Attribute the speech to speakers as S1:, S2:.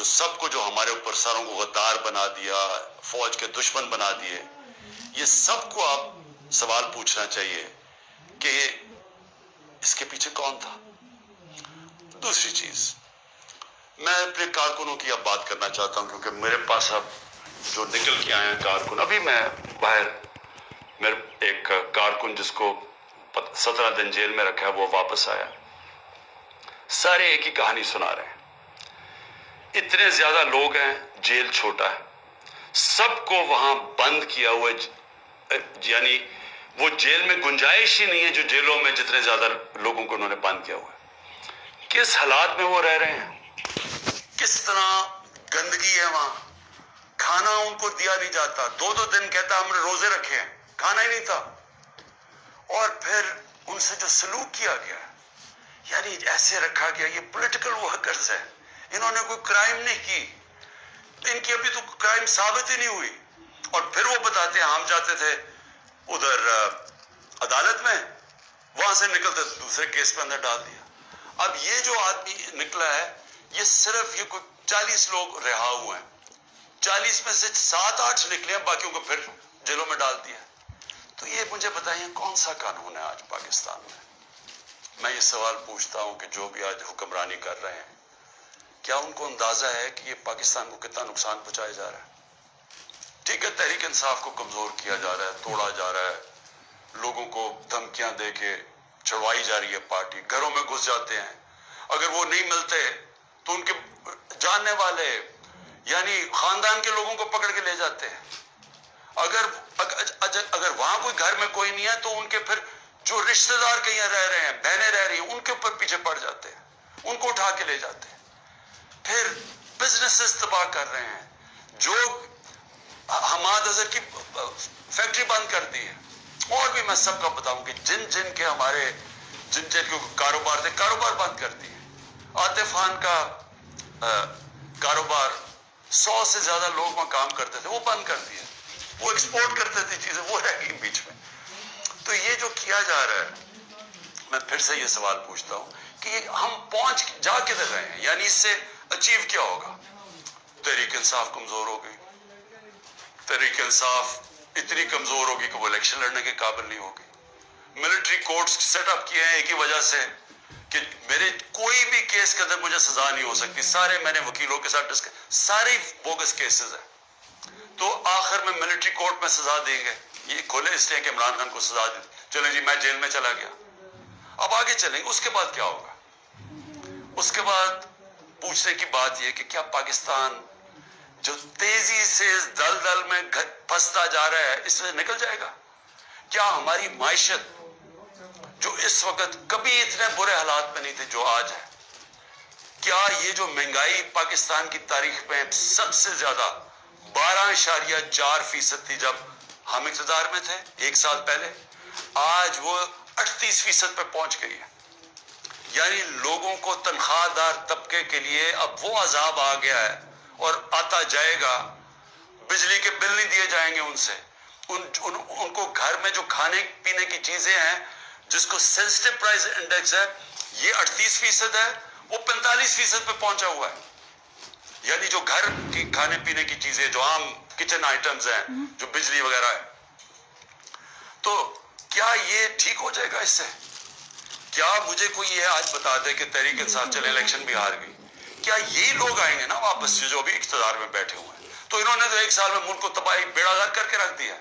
S1: جو سب کو جو ہمارے اوپر سروں کو غدار بنا دیا، فوج کے دشمن بنا دیے، یہ سب کو آپ سوال پوچھنا چاہیے کہ اس کے پیچھے کون تھا۔ دوسری چیز، میں اپنے کارکنوں کی اب بات کرنا چاہتا ہوں، کیونکہ میرے پاس اب جو نکل کے آئے ہیں کارکن، ابھی میں باہر، میرے ایک کارکن جس کو 17 دن جیل میں رکھا ہے وہ واپس آیا، سارے ایک ہی کہانی سنا رہے ہیں، اتنے زیادہ لوگ ہیں، جیل چھوٹا ہے، سب کو وہاں بند کیا ہوا ہے، یعنی وہ جیل میں گنجائش ہی نہیں ہے جو جیلوں میں جتنے زیادہ لوگوں کو انہوں نے بند کیا ہوا ہے۔ کس حالات میں وہ رہ رہے ہیں، کس طرح گندگی ہے وہاں، کھانا ان کو دیا نہیں جاتا، 2 دن کہتا ہم نے روزے رکھے ہیں، کھانا ہی نہیں تھا، اور پھر ان سے جو سلوک کیا گیا ہے، یعنی ایسے رکھا گیا، یہ پولیٹیکل ورکرز ہیں، انہوں نے کوئی کرائم نہیں کی، ان کی ابھی تو کرائم ثابت ہی نہیں ہوئی، اور پھر وہ بتاتے ہیں ہم جاتے تھے ادھر عدالت میں، وہاں سے نکلتے دوسرے کیس پہ اندر ڈال دیا۔ اب یہ جو آدمی نکلا ہے، یہ صرف یہ کوئی 40 لوگ رہا ہوئے ہیں، 40 میں سے 7-8 نکلے ہیں، باقیوں کو پھر جیلوں میں ڈال دیا۔ تو یہ مجھے بتائیے کون سا قانون ہے آج پاکستان میں؟ میں یہ سوال پوچھتا ہوں کہ جو بھی آج حکمرانی کر رہے ہیں، کیا ان کو اندازہ ہے کہ یہ پاکستان کو کتنا نقصان پہنچایا جا رہا ہے؟ ٹھیک ہے، تحریک انصاف کو کمزور کیا جا رہا ہے، توڑا جا رہا ہے، لوگوں کو دھمکیاں دے کے چھڑوائی جا رہی ہے، پارٹی گھروں میں گھس جاتے ہیں، اگر وہ نہیں ملتے تو ان کے جاننے والے یعنی خاندان کے لوگوں کو پکڑ کے لے جاتے ہیں، اگر وہاں کوئی گھر میں کوئی نہیں ہے تو ان کے پھر جو رشتہ دار کہیں رہ رہے ہیں، بہنیں رہ رہی ہیں، ان کے اوپر پیچھے پڑ جاتے ہیں، ان کو اٹھا کے لے جاتے ہیں، پھر بزنسز تباہ کر رہے ہیں، جو حماد اظہر کی فیکٹری بند کر دی ہے، اور بھی میں سب کا بتاؤں کہ جن کے ہمارے جن کے کاروبار تھے، کاروبار بند کر دیے، عاطف خان کا کاروبار 100 سے زیادہ لوگ وہاں کام کرتے تھے، وہ بند کر دیا، وہ ایکسپورٹ کرتے تھے چیزیں، وہ رہ گئی بیچ میں۔ تو یہ جو کیا جا رہا ہے، میں پھر سے یہ سوال پوچھتا ہوں کہ ہم پہنچ جا کدھر رہے ہیں، یعنی اس سے اچیو کیا ہوگا؟ تحریک انصاف کمزور ہو گئی، تحریک انصاف اتنی کمزور ہوگی کہ وہ الیکشن لڑنے کے قابل نہیں ہوگی، ملٹری کورٹس سیٹ اپ کیے ہیں ایک ہی وجہ سے کہ میرے کوئی بھی کیس کے اندر مجھے سزا نہیں ہو سکتی، سارے میں نے وکیلوں کے ساتھ سارے بوگس کیسز ہیں، تو آخر میں ملٹری کورٹ میں سزا دیں گے، یہ کھولے اس لیے کہ عمران خان کو سزا دی، چلیں جی میں جیل میں چلا گیا، اب آگے چلیں گے، اس کے بعد کیا ہوگا؟ اس کے بعد پوچھنے کی بات یہ کہ کیا پاکستان جو تیزی سے اس دلدل میں پھنستا جا رہا ہے، اس سے نکل جائے گا؟ کیا ہماری معیشت جو اس وقت کبھی اتنے برے حالات میں نہیں تھے جو آج ہے، کیا یہ جو مہنگائی پاکستان کی تاریخ میں سب سے زیادہ 12.4% تھی جب ہم اقتدار میں تھے 1 سال پہلے، آج وہ 38% پہ پہنچ گئی ہے، یعنی لوگوں کو تنخواہ دار طبقے کے لیے اب وہ عذاب آ گیا ہے اور آتا جائے گا، بجلی کے بل نہیں دیے جائیں گے ان سے، ان کو گھر میں جو کھانے پینے کی چیزیں ہیں جس کو سینسٹیو پرائز انڈیکس ہے، یہ 38% ہے، وہ 45% پہ پہنچا ہوا ہے، یعنی جو گھر کی کھانے پینے کی چیزیں جو عام کچن آئٹمز ہیں، جو بجلی وغیرہ ہے، تو کیا یہ ٹھیک ہو جائے گا اس سے؟ کیا مجھے کوئی یہ آج بتا دے کہ تحریک انصاف چلے الیکشن بھی ہار گئی، کیا یہ لوگ آئیں گے نا واپس سے جو ابھی اقتدار میں بیٹھے ہوئے ہیں؟ تو انہوں نے تو 1 سال میں ملک کو تباہی بیڑا غرق کر کے رکھ دیا۔